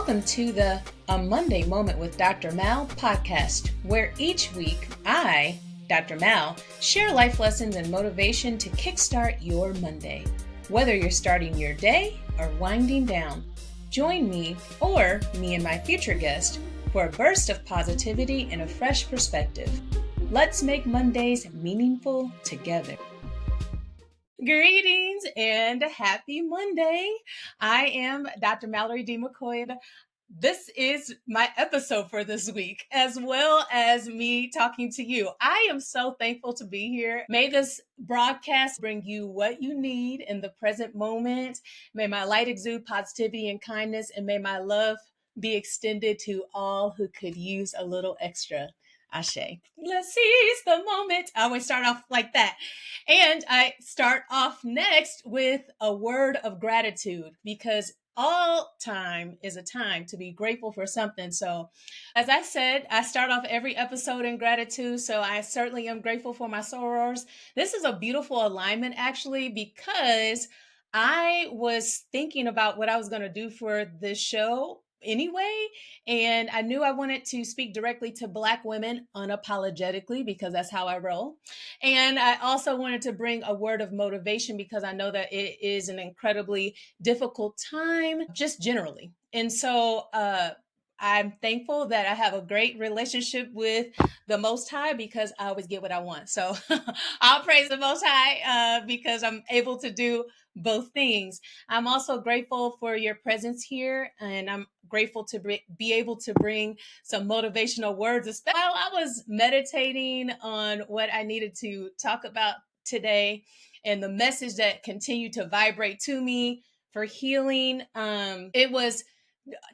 Welcome to the A Monday Moment with Dr. Mal podcast, where each week I, Dr. Mal, share life lessons and motivation to kickstart your Monday. Whether you're starting your day or winding down, join me or me and my future guest for a burst of positivity and a fresh perspective. Let's make Mondays meaningful together. Greetings and happy Monday. I am Dr. Mallory D. McCoy. This is my episode for this week, as well as me talking to you. I am so thankful to be here. May this broadcast bring you what you need in the present moment. May my light exude positivity and kindness, and may my love be extended to all who could use a little extra. Ashe. Let's seize the moment. I always start off like that. And I start off next with a word of gratitude, because all time is a time to be grateful for something. So as I said, I start off every episode in gratitude. So I certainly am grateful for my sorors. This is a beautiful alignment, actually, because I was thinking about what I was going to do for this show anyway. And I knew I wanted to speak directly to Black women unapologetically, because that's how I roll. And I also wanted to bring a word of motivation, because I know that it is an incredibly difficult time, just generally. And so I'm thankful that I have a great relationship with the Most High, because I always get what I want. So I'll praise the Most High because I'm able to do both things. I'm also grateful for your presence here, and I'm grateful to be able to bring some motivational words, especially while I was meditating on what I needed to talk about today and the message that continued to vibrate to me for healing. It was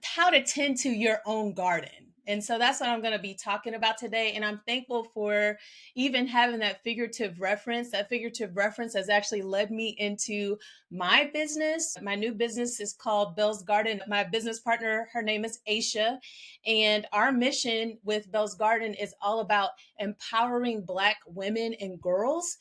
how to tend to your own garden. And so that's what I'm going to be talking about today. And I'm thankful for even having that figurative reference. That figurative reference has actually led me into my business. My new business is called Bell's Garden. My business partner, her name is Aisha. And our mission with Bell's Garden is all about empowering Black women and girls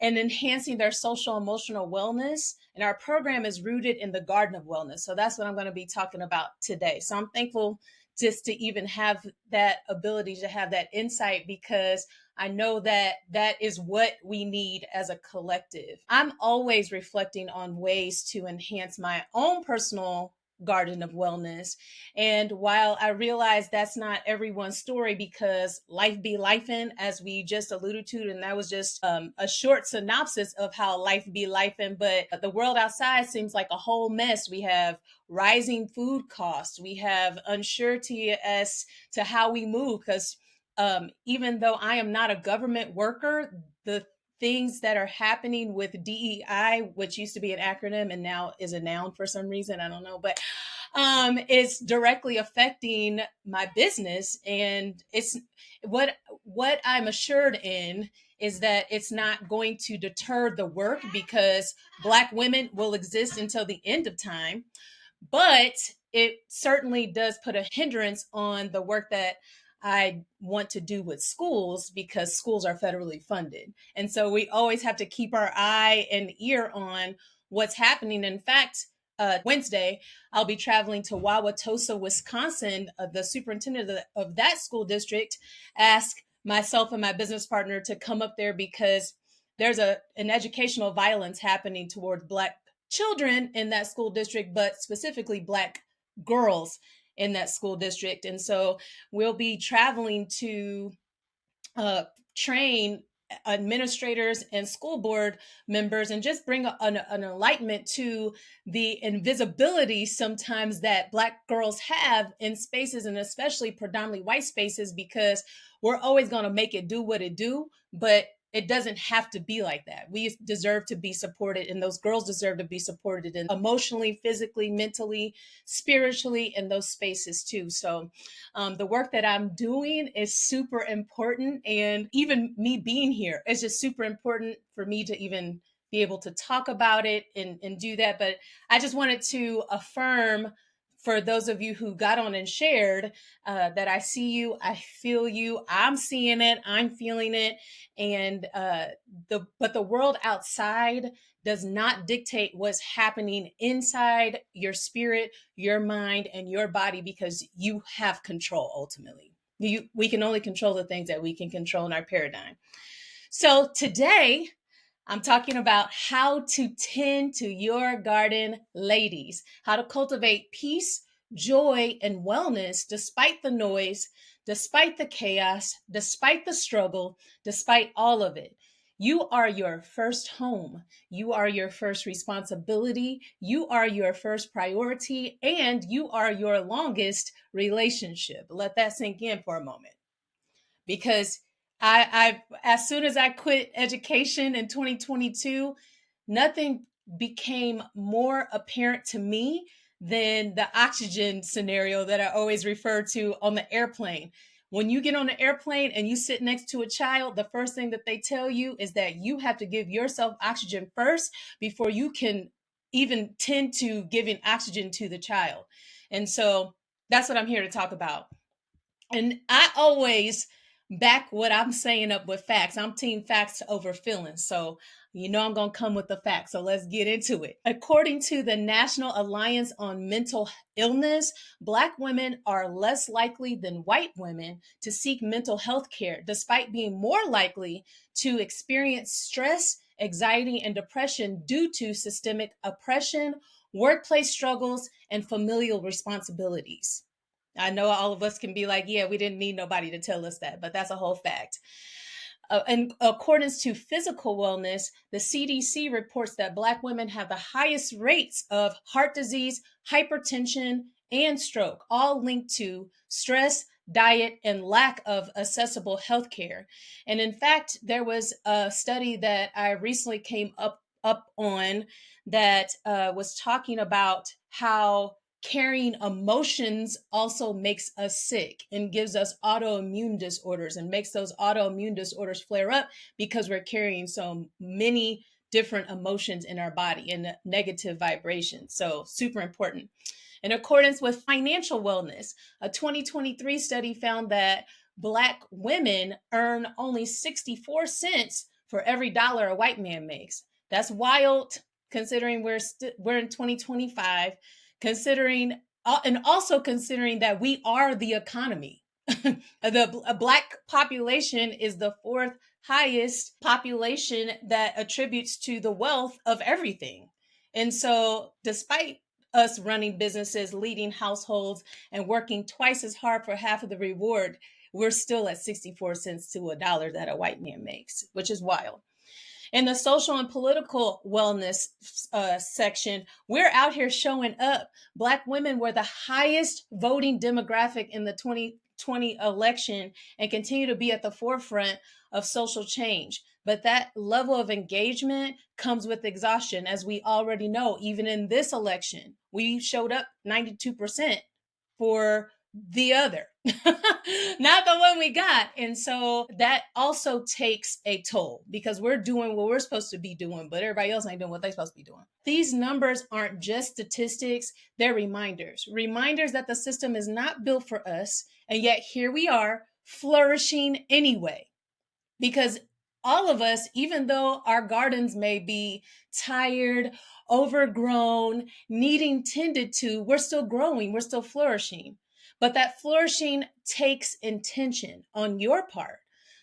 and enhancing their social emotional wellness. And our program is rooted in the Garden of Wellness. So that's what I'm going to be talking about today. So I'm thankful just to even have that ability to have that insight, because I know that that is what we need as a collective. I'm always reflecting on ways to enhance my own personal garden of wellness. And while I realize that's not everyone's story, because life be lifing, as we just alluded to, and that was just a short synopsis of how life be lifing, but the world outside seems like a whole mess. We have rising food costs. We have uncertainty as to how we move, because even though I am not a government worker, the things that are happening with DEI, which used to be an acronym and now is a noun for some reason, I don't know, but it's directly affecting my business. And it's what I'm assured in is that it's not going to deter the work, because Black women will exist until the end of time. But it certainly does put a hindrance on the work that I want to do with schools, because schools are federally funded. And so we always have to keep our eye and ear on what's happening. In fact, Wednesday, I'll be traveling to Wauwatosa, Wisconsin. The superintendent of that school district asked myself and my business partner to come up there, because there's an educational violence happening towards Black children in that school district, but specifically Black girls in that school district. And so we'll be traveling to train administrators and school board members, and just bring an enlightenment to the invisibility sometimes that Black girls have in spaces, and especially predominantly white spaces, because we're always going to make it do what it do, but it doesn't have to be like that. We deserve to be supported, and those girls deserve to be supported emotionally, physically, mentally, spiritually, in those spaces too. So the work that I'm doing is super important, and even me being here is just super important for me to even be able to talk about it and do that. But I just wanted to affirm for those of you who got on and shared, that I see you, I feel you, I'm seeing it, I'm feeling it. And but the world outside does not dictate what's happening inside your spirit, your mind, and your body, because you have control ultimately. We can only control the things that we can control in our paradigm. So today, I'm talking about how to tend to your garden, ladies, how to cultivate peace, joy, and wellness despite the noise, despite the chaos, despite the struggle, despite all of it. You are your first home. You are your first responsibility. You are your first priority, and you are your longest relationship. Let that sink in for a moment, because I as soon as I quit education in 2022, nothing became more apparent to me than the oxygen scenario that I always refer to on the airplane. When you get on the airplane and you sit next to a child, the first thing that they tell you is that you have to give yourself oxygen first before you can even tend to giving oxygen to the child. And so that's what I'm here to talk about. And I always back what I'm saying up with facts. I'm team facts over feelings. So, I'm going to come with the facts. So let's get into it. According to the National Alliance on Mental Illness, Black women are less likely than white women to seek mental health care, despite being more likely to experience stress, anxiety, and depression due to systemic oppression, workplace struggles, and familial responsibilities. I know all of us can be like, yeah, we didn't need nobody to tell us that, but that's a whole fact. In accordance to physical wellness, the CDC reports that Black women have the highest rates of heart disease, hypertension, and stroke, all linked to stress, diet, and lack of accessible health care. And in fact, there was a study that I recently came up on that was talking about how carrying emotions also makes us sick and gives us autoimmune disorders and makes those autoimmune disorders flare up because we're carrying so many different emotions in our body and negative vibrations. So super important. In accordance with financial wellness, a 2023 study found that Black women earn only 64 cents for every dollar a white man makes. That's wild, considering we're in 2025, considering and also considering that we are the economy. The Black population is the fourth highest population that attributes to the wealth of everything. And so, despite us running businesses, leading households, and working twice as hard for half of the reward, we're still at 64 cents to a dollar that a white man makes, which is wild. In the social and political wellness section, we're out here showing up. Black women were the highest voting demographic in the 2020 election and continue to be at the forefront of social change. But that level of engagement comes with exhaustion, as we already know. Even in this election, we showed up 92% for the other, not the one we got. And so that also takes a toll, because we're doing what we're supposed to be doing, but everybody else ain't doing what they're supposed to be doing. These numbers aren't just statistics, they're reminders that the system is not built for us. And yet here we are flourishing anyway, because all of us, even though our gardens may be tired, overgrown, needing tended to, we're still growing, we're still flourishing. But that flourishing takes intention on your part.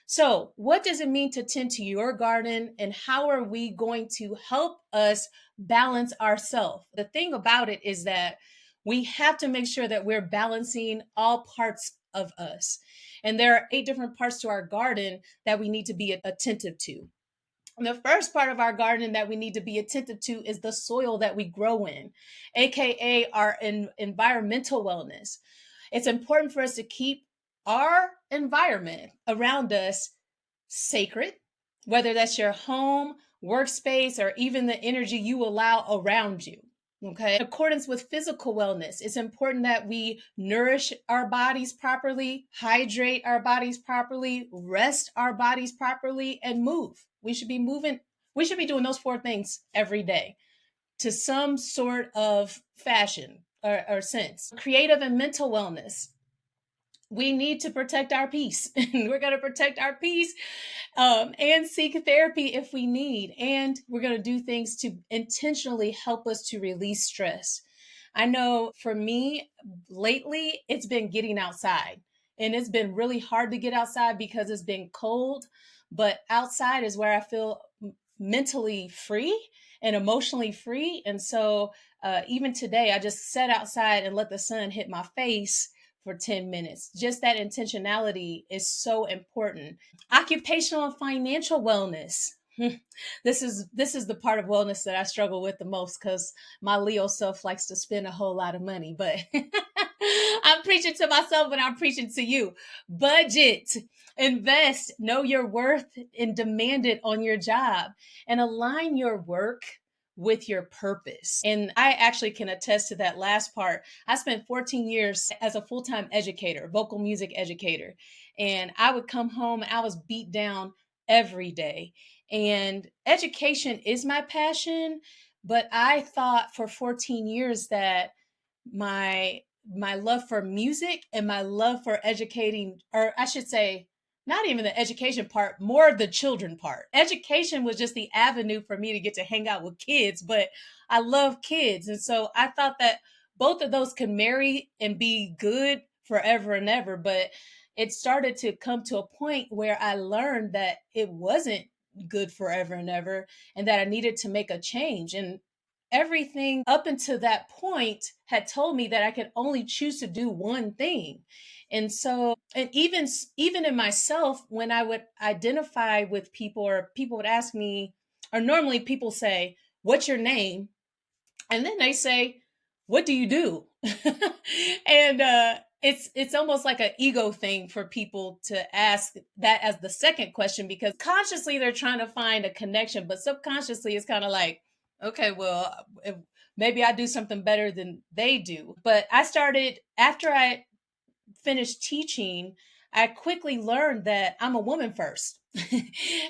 So, what does it mean to tend to your garden, and how are we going to help us balance ourselves? The thing about it is that we have to make sure that we're balancing all parts of us. And there are 8 different parts to our garden that we need to be attentive to. And the first part of our garden that we need to be attentive to is the soil that we grow in, aka our environmental wellness. It's important for us to keep our environment around us sacred, whether that's your home, workspace, or even the energy you allow around you. Okay. In accordance with physical wellness, it's important that we nourish our bodies properly, hydrate our bodies properly, rest our bodies properly, and move. We should be moving. We should be doing those 4 things every day to some sort of fashion. or sense. Creative and mental wellness. We need to protect our peace. We're going to protect our peace and seek therapy if we need. And we're going to do things to intentionally help us to release stress. I know for me, lately, it's been getting outside. And it's been really hard to get outside because it's been cold. But outside is where I feel mentally free and emotionally free. And so even today, I just sat outside and let the sun hit my face for 10 minutes. Just that intentionality is so important. Occupational and financial wellness. This is the part of wellness that I struggle with the most because my Leo self likes to spend a whole lot of money, but I'm preaching to myself and I'm preaching to you. Budget, invest, know your worth, and demand it on your job, and align your work with your purpose. And I actually can attest to that last part. I spent 14 years as a full-time educator, vocal music educator, and I would come home and I was beat down every day. And education is my passion, but I thought for 14 years that my my love for music and my love for educating, or I should say not even the education part, more the children part. Education was just the avenue for me to get to hang out with kids, but I love kids. And so I thought that both of those could marry and be good forever and ever. But it started to come to a point where I learned that it wasn't good forever and ever, and that I needed to make a change. And everything up until that point had told me that I could only choose to do one thing. And so, and even in myself, when I would identify with people, or people would ask me, or normally people say, "What's your name?" And then they say, "What do you do?" And it's almost like an ego thing for people to ask that as the second question, because consciously they're trying to find a connection, but subconsciously it's kind of like, okay, well, maybe I do something better than they do. But I started after I finished teaching, I quickly learned that I'm a woman first.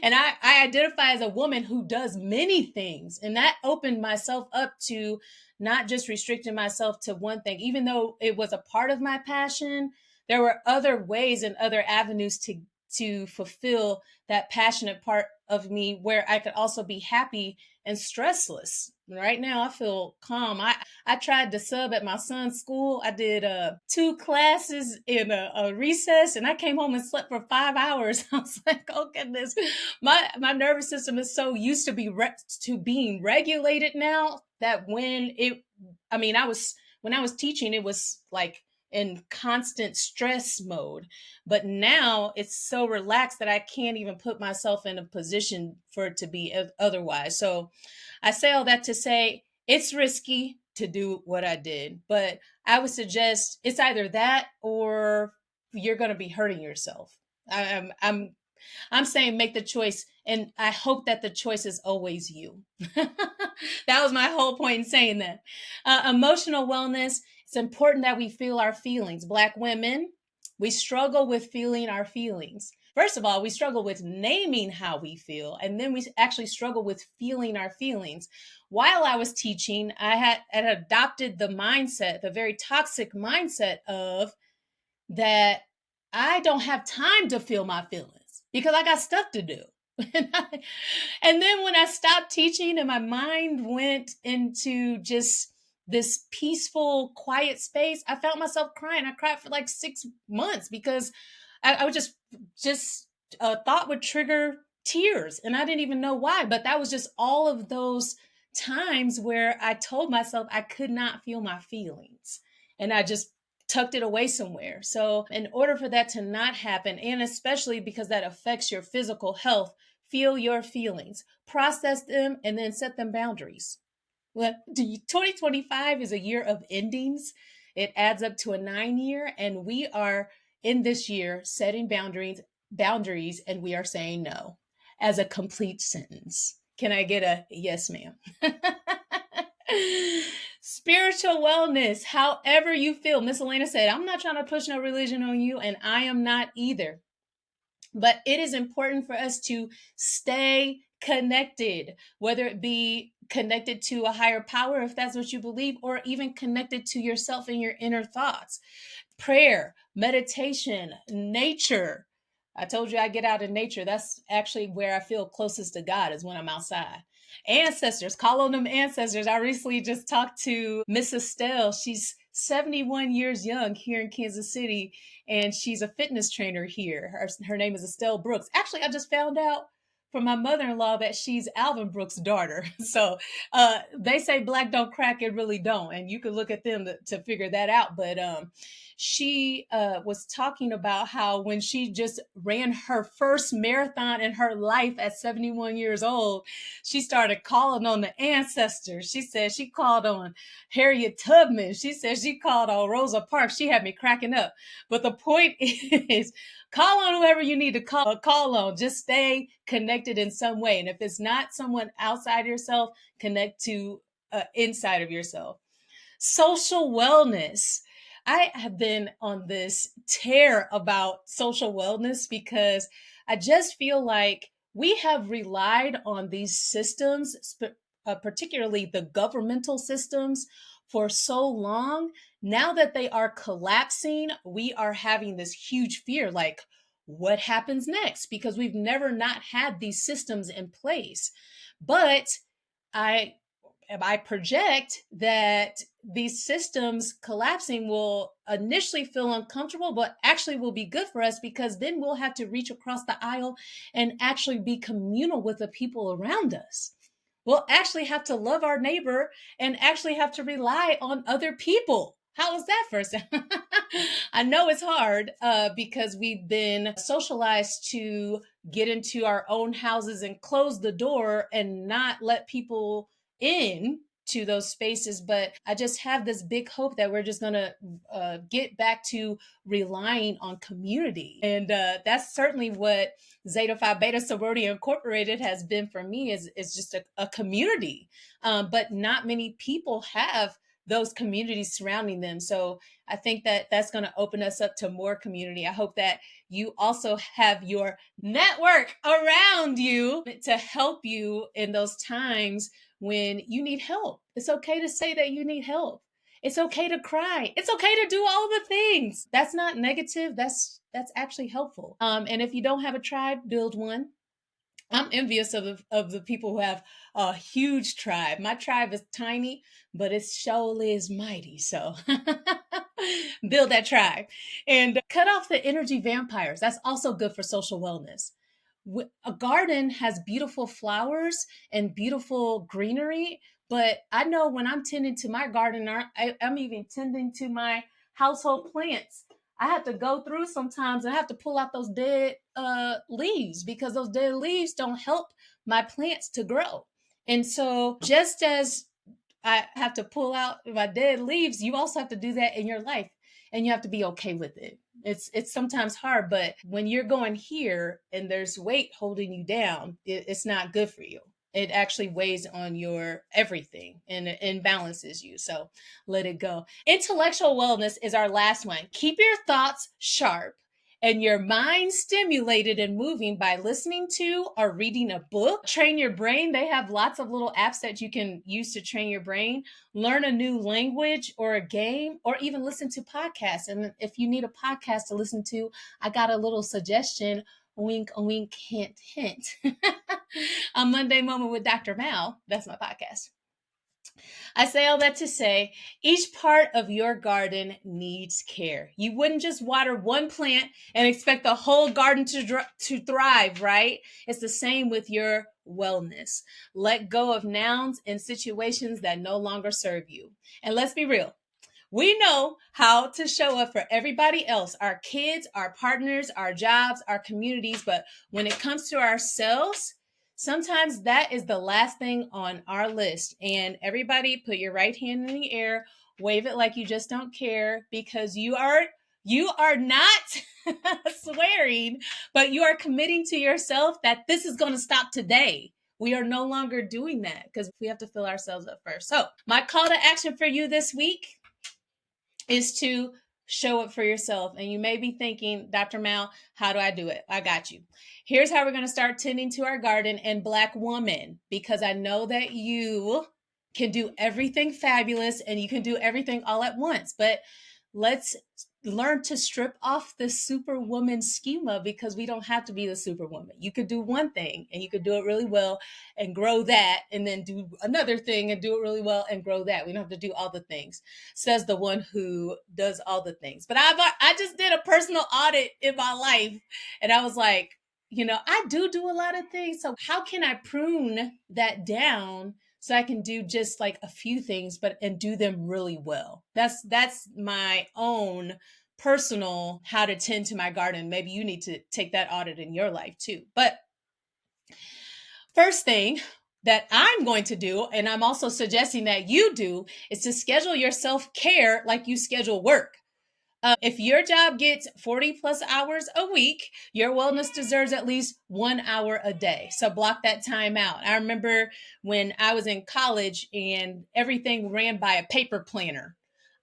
And I identify as a woman who does many things. And that opened myself up to not just restricting myself to one thing. Even though it was a part of my passion, there were other ways and other avenues to fulfill that passionate part of me, where I could also be happy and stressless. Right now, I feel calm. I tried to sub at my son's school. I did 2 classes in a recess, and I came home and slept for 5 hours. I was like, oh goodness, my nervous system is so used to being regulated now that when I was teaching, it was like in constant stress mode. But now it's so relaxed that I can't even put myself in a position for it to be otherwise. So I say all that to say it's risky to do what I did, but I would suggest it's either that or you're going to be hurting yourself. I'm saying make the choice, and I hope that the choice is always you. That was my whole point in saying that. Emotional wellness, it's important that we feel our feelings. Black women, we struggle with feeling our feelings. First of all, we struggle with naming how we feel, and then we actually struggle with feeling our feelings. While I was teaching, had adopted the mindset, the very toxic mindset of that I don't have time to feel my feelings because I got stuff to do. And then when I stopped teaching and my mind went into just this peaceful, quiet space, I found myself crying. I cried for like 6 months because I would just a thought would trigger tears, and I didn't even know why. But that was just all of those times where I told myself I could not feel my feelings, and I just tucked it away somewhere. So, in order for that to not happen, and especially because that affects your physical health, feel your feelings, process them, and then set them boundaries. Well, 2025 is a year of endings. It adds up to a 9 year, and we are in this year setting boundaries, and we are saying no as a complete sentence. Can I get a yes, ma'am? Spiritual wellness, however you feel. Miss Elena said, I'm not trying to push no religion on you, and I am not either. But it is important for us to stay connected, whether it be connected to a higher power, if that's what you believe, or even connected to yourself and your inner thoughts. Prayer, meditation, nature. I told you I get out in nature. That's actually where I feel closest to God, is when I'm outside. Ancestors, call on them ancestors. I recently just talked to Miss Estelle. She's 71 years young here in Kansas City, and she's a fitness trainer here. Her name is Estelle Brooks. Actually, I just found out from my mother-in-law that she's Alvin Brooks' daughter. So they say black don't crack, it really don't. And you can look at them to figure that out. But she was talking about how when she just ran her first marathon in her life at 71 years old, she started calling on the ancestors. She said she called on Harriet Tubman. She said she called on Rosa Parks. She had me cracking up. But the point is, call on whoever you need to call on. Just stay connected in some way. And if it's not someone outside yourself, connect to inside of yourself. Social wellness. I have been on this tear about social wellness because I just feel like we have relied on these systems, particularly the governmental systems, for so long. Now that they are collapsing, we are having this huge fear, like, what happens next? Because we've never not had these systems in place. But I I project that these systems collapsing will initially feel uncomfortable, but actually will be good for us, because then we'll have to reach across the aisle and actually be communal with the people around us. We'll actually have to love our neighbor and actually have to rely on other people. How is that for a second? I know it's hard because we've been socialized to get into our own houses and close the door and not let people in to those spaces. But I just have this big hope that we're just going to get back to relying on community. And that's certainly what Zeta Phi Beta Sorority Incorporated has been for me, is just a community. But not many people have those communities surrounding them. So I think that that's going to open us up to more community. I hope that you also have your network around you to help you in those times when you need help. It's okay to say that you need help. It's okay to cry. It's okay to do all the things. That's not negative. That's actually helpful. And if you don't have a tribe, build one. I'm envious of the people who have a huge tribe. My tribe is tiny, but it surely is mighty. So build that tribe and cut off the energy vampires. That's also good for social wellness. A garden has beautiful flowers and beautiful greenery, but I know when I'm tending to my garden, I'm even tending to my household plants, I have to go through sometimes and I have to pull out those dead leaves, because those dead leaves don't help my plants to grow. And so, just as I have to pull out my dead leaves, you also have to do that in your life, and you have to be okay with it. It's sometimes hard, but when you're going here and there's weight holding you down, it's not good for you. It actually weighs on your everything and it imbalances you. So let it go. Intellectual wellness is our last one. Keep your thoughts sharp and your mind stimulated and moving by listening to or reading a book. Train your brain. They have lots of little apps that you can use to train your brain. Learn a new language or a game, or even listen to podcasts. And if you need a podcast to listen to, I got a little suggestion. Wink, wink, hint, hint. A Monday Moment with Dr. Mal. That's my podcast. I say all that to say, each part of your garden needs care. You wouldn't just water one plant and expect the whole garden to thrive, right? It's the same with your wellness. Let go of nouns and situations that no longer serve you. And let's be real. We know how to show up for everybody else, our kids, our partners, our jobs, our communities. But when it comes to ourselves, sometimes that is the last thing on our list. And everybody, put your right hand in the air, wave it like you just don't care, because you are not swearing, but you are committing to yourself that this is going to stop today. We are no longer doing that because we have to fill ourselves up first. So my call to action for you this week is to show up for yourself. And you may be thinking, Dr. Mal, how do I do it? I got you. Here's how we're going to start tending to our garden. And Black woman, because I know that you can do everything fabulous and you can do everything all at once. But let's learn to strip off the superwoman schema, because we don't have to be the superwoman. You could do one thing and you could do it really well and grow that, and then do another thing and do it really well and grow that. We don't have to do all the things, says the one who does all the things. But I just did a personal audit in my life, and I was like, I do a lot of things. So how can I prune that down so I can do just like a few things, but and do them really well? That's my own personal how to tend to my garden. Maybe you need to take that audit in your life too. But first thing that I'm going to do, and I'm also suggesting that you do, is to schedule your self care like you schedule work. If your job gets 40 plus hours a week, your wellness deserves at least 1 hour a day. So block that time out. I remember when I was in college and everything ran by a paper planner.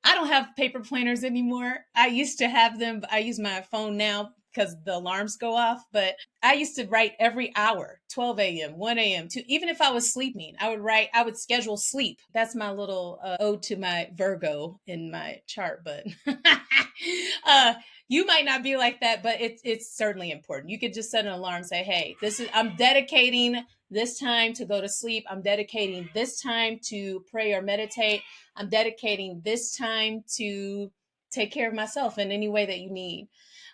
I don't have paper planners anymore. I used to have them. I use my phone now because the alarms go off, but I used to write every hour, 12 a.m., 1 a.m. to, even if I was sleeping, I would schedule sleep. That's my little ode to my Virgo in my chart, but uh, you might not be like that, but it's certainly important. You could just set an alarm, say, hey, I'm dedicating this time to go to sleep. I'm dedicating this time to pray or meditate. I'm dedicating this time to take care of myself in any way that you need.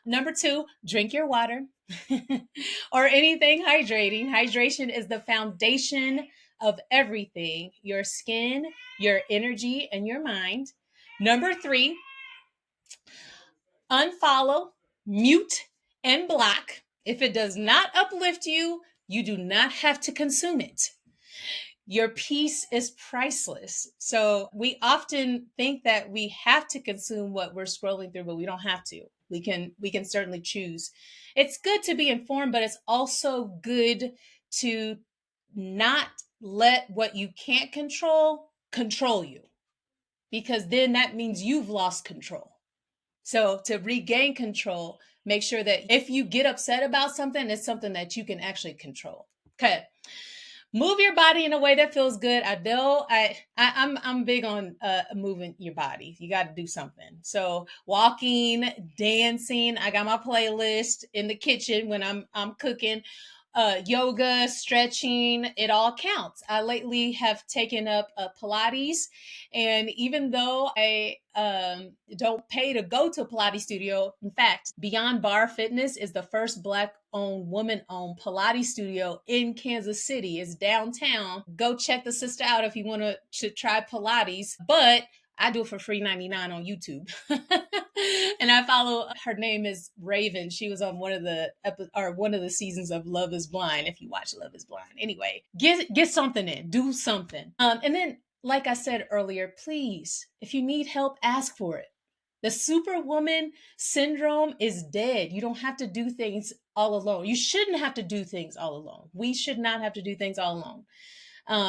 Number two, drink your water or anything hydrating. Hydration is the foundation of everything: your skin, your energy, and your mind. Number three, unfollow, mute, and block. If it does not uplift you, you do not have to consume it. Your peace is priceless. So we often think that we have to consume what we're scrolling through, but we don't have to. We can certainly choose. It's good to be informed, but it's also good to not let what you can't control you, because then that means you've lost control. So to regain control, make sure that if you get upset about something, it's something that you can actually control. Okay. Move your body in a way that feels good. I know I'm big on moving your body. You got to do something. So walking, dancing. I got my playlist in the kitchen when I'm cooking. Yoga, stretching, it all counts. I lately have taken up Pilates, and even though I don't pay to go to a Pilates studio, in fact, Beyond Bar Fitness is the first Black-owned, woman-owned Pilates studio in Kansas City. It's downtown. Go check the sister out if you want to try Pilates. But I do it for free 99 on YouTube. And I follow, her name is Raven. She was on one of the seasons of Love is Blind, if you watch Love is Blind. Anyway, get something in, do something. And then, like I said earlier, please, if you need help, ask for it. The superwoman syndrome is dead. You don't have to do things all alone. You shouldn't have to do things all alone. We should not have to do things all alone.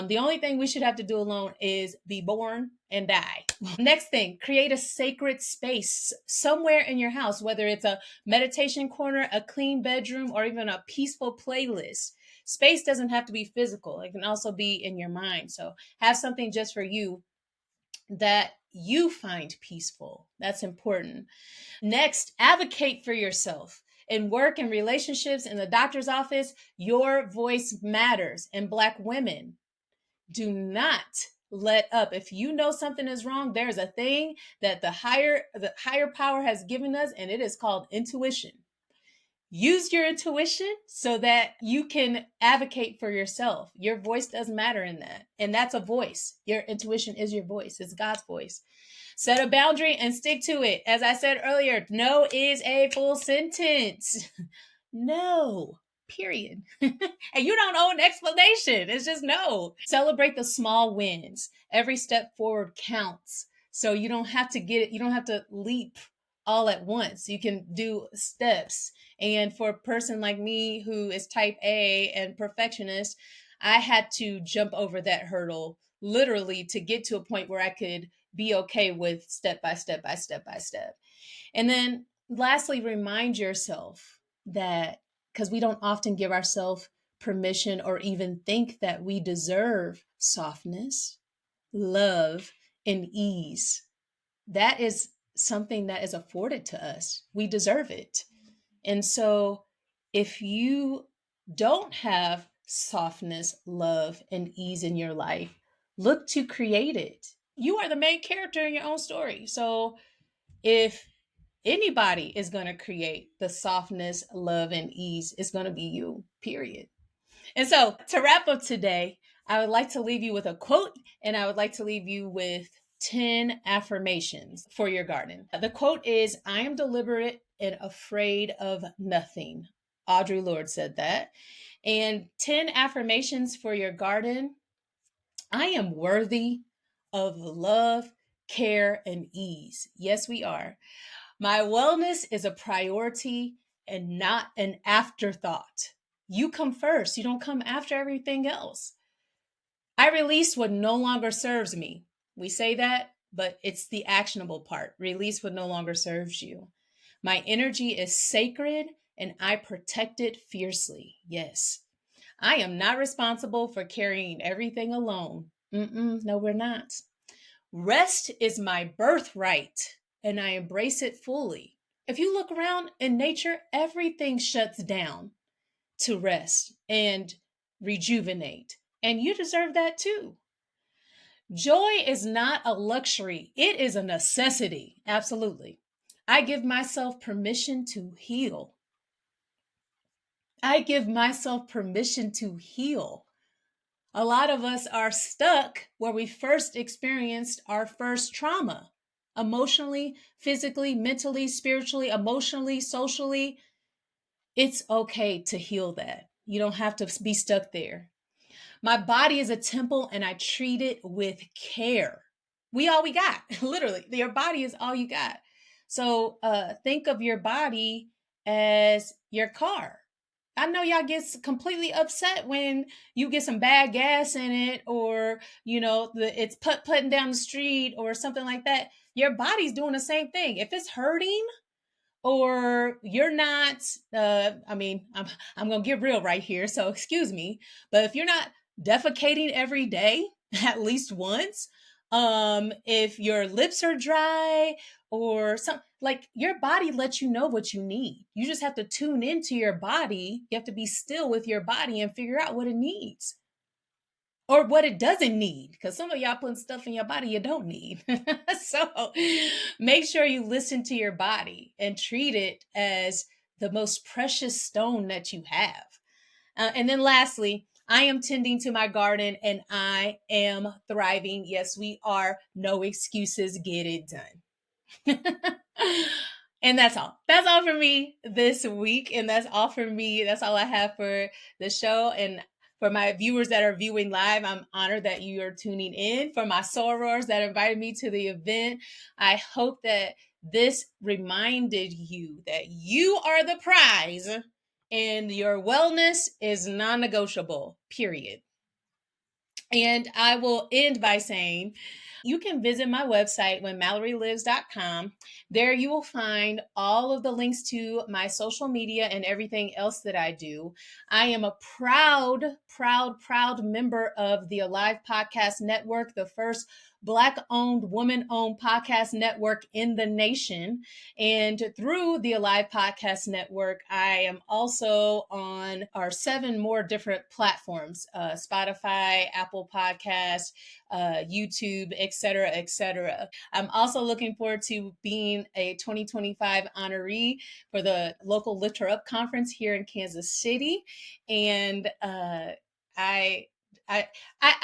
The only thing we should have to do alone is be born and die. Next thing, create a sacred space somewhere in your house, whether it's a meditation corner, a clean bedroom, or even a peaceful playlist. Space doesn't have to be physical, it can also be in your mind. So have something just for you that you find peaceful. That's important. Next, advocate for yourself. In work and relationships, in the doctor's office, your voice matters. And Black women, do not let up. If you know something is wrong, there's a thing that the higher power has given us, and it is called intuition. Use your intuition so that you can advocate for yourself. Your voice does matter in that. And that's a voice. Your intuition is your voice. It's God's voice. Set a boundary and stick to it. As I said earlier, no is a full sentence. No, period. And you don't owe an explanation. It's just no. Celebrate the small wins. Every step forward counts. So you don't have to you don't have to leap all at once. You can do steps. And for a person like me who is type A and perfectionist, I had to jump over that hurdle literally to get to a point where I could be okay with step by step by step by step. And then lastly, remind yourself that because we don't often give ourselves permission or even think that we deserve softness, love, and ease. That is something that is afforded to us. We deserve it. And so if you don't have softness, love, and ease in your life, look to create it. You are the main character in your own story. So if anybody is going to create the softness, love, and ease, it's going to be you, period. And so to wrap up today, I would like to leave you with a quote, and I would like to leave you with 10 affirmations for your garden. The quote is, I am deliberate and afraid of nothing. Audre Lorde said that. And 10 affirmations for your garden. I am worthy of love, care, and ease. Yes, we are. My wellness is a priority and not an afterthought. You come first, you don't come after everything else. I release what no longer serves me. We say that, but it's the actionable part. Release what no longer serves you. My energy is sacred and I protect it fiercely. Yes. I am not responsible for carrying everything alone. No, we're not. Rest is my birthright, and I embrace it fully. If you look around in nature, everything shuts down to rest and rejuvenate, and you deserve that too. Joy is not a luxury, it is a necessity. Absolutely. I give myself permission to heal. I give myself permission to heal. A lot of us are stuck where we first experienced our first trauma emotionally, physically, mentally, spiritually, emotionally, socially. It's okay to heal that. You don't have to be stuck there. My body is a temple and I treat it with care. We all we got, literally. Your body is all you got. So think of your body as your car. I know y'all get completely upset when you get some bad gas in it, or it's putting down the street or something like that. Your body's doing the same thing. If it's hurting, or you're not I'm gonna get real right here, so excuse me, but if you're not defecating every day at least once, if your lips are dry or something, like, your body lets you know what you need. You just have to tune into your body. You have to be still with your body and figure out what it needs or what it doesn't need, because some of y'all putting stuff in your body you don't need. So make sure you listen to your body and treat it as the most precious stone that you have. And then lastly, I am tending to my garden and I am thriving. Yes, we are. No excuses. Get it done. And that's all. That's all for me this week. And that's all for me. That's all I have for the show. And for my viewers that are viewing live, I'm honored that you are tuning in. For my sorors that invited me to the event, I hope that this reminded you that you are the prize and your wellness is non-negotiable, period. And I will end by saying, you can visit my website, whenmallorylives.com. There you will find all of the links to my social media and everything else that I do. I am a proud member of the Alive Podcast Network, the first Black-owned, woman-owned podcast network in the nation. And through the Alive Podcast Network, I am also on our 7 more different platforms, Spotify, Apple Podcasts, YouTube, etc., etc. I'm also looking forward to being a 2025 honoree for the local Lift Her Up conference here in Kansas City. And I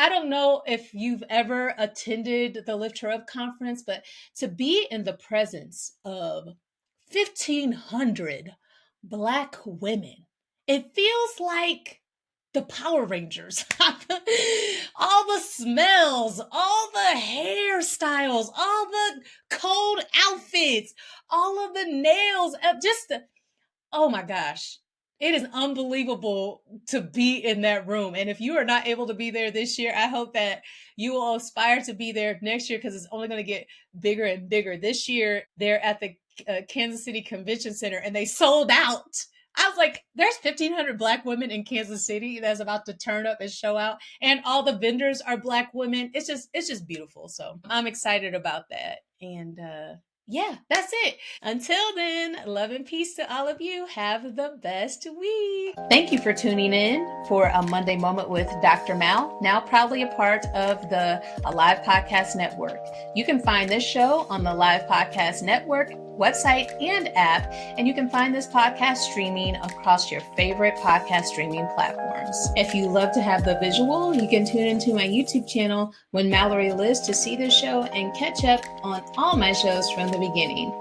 don't know if you've ever attended the Lift Her Up conference, but to be in the presence of 1,500 Black women, it feels like the Power Rangers. All the smells, all the hairstyles, all the cold outfits, all of the nails, oh my gosh. It is unbelievable to be in that room. And if you are not able to be there this year, I hope that you will aspire to be there next year, because it's only going to get bigger and bigger. This year, they're at the Kansas City Convention Center, and they sold out. I was like, there's 1,500 Black women in Kansas City that's about to turn up and show out, and all the vendors are Black women. It's just beautiful. So I'm excited about that. And yeah, that's it. Until then, love and peace to all of you. Have the best week. Thank you for tuning in for a Monday Moment with Dr. Mal, now proudly a part of the Alive Podcast Network. You can find this show on the Live Podcast Network website and app, and you can find this podcast streaming across your favorite podcast streaming platforms. If you love to have the visual, you can tune into my YouTube channel, When Mallory Lives, to see this show and catch up on all my shows from the beginning.